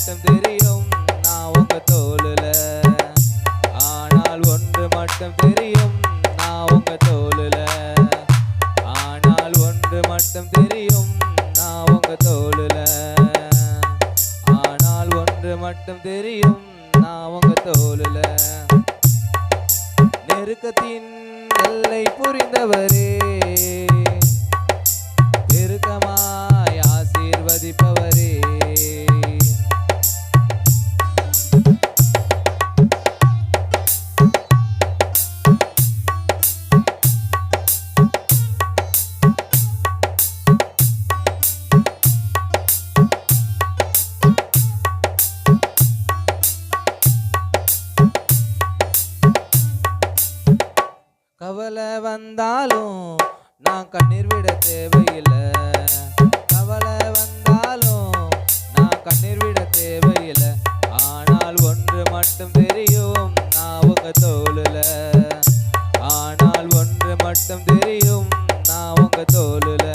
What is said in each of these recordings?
மட்டும் தெரியும் நான் உங்க தோளுல. ஆனால் ஒன்று மட்டும் தெரியும் நான் உங்க தோளுல. ஆனால் ஒன்று மட்டும் தெரியும் நான் உங்க தோளுல. ஆனால் ஒன்று மட்டும் தெரியும் நான் உங்க தோளுல. நெருக்கத்தின் எல்லை புரிந்தவரே, நெருக்கமாய் ஆசீர்வதிப்பவரே, கவலை வந்தாலும் நான் கண்ணீர் விட தேவையில்லை. கவலை வந்தாலும் நான் கண்ணீர் விட தேவையில்லை. ஆனால் ஒன்று மட்டும் தெரியும் நான் உங்க தோளுல. ஆனால் ஒன்று மட்டும் தெரியும் நான் உங்க தோளுல.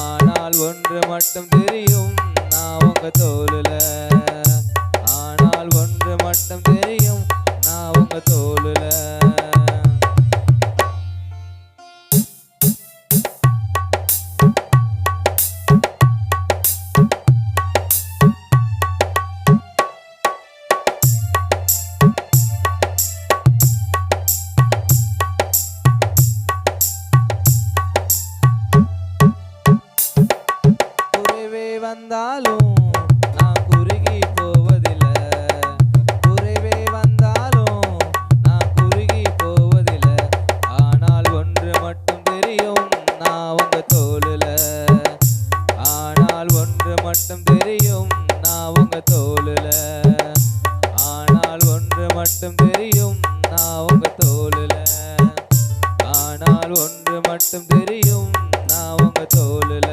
ஆனால் ஒன்று மட்டும் தெரியும் நான் உங்க தோளுல. ஆனால் ஒன்று மட்டும் தெரியும் நான் உங்க தோளுல. வந்தாலும் நான் குறுகி போவதில்லை. குறைவே வந்தாலும் நான் குறுகி போவதில்லை. ஆனால் ஒன்று மட்டும் தெரியும் நான் உங்க தோளுல. ஆனால் ஒன்று மட்டும் தெரியும் நான் உங்க தோளுல. ஆனால் ஒன்று மட்டும் தெரியும் நான் உங்க தோளுல. ஆனால் ஒன்று மட்டும் தெரியும் நான் உங்க தோளுல.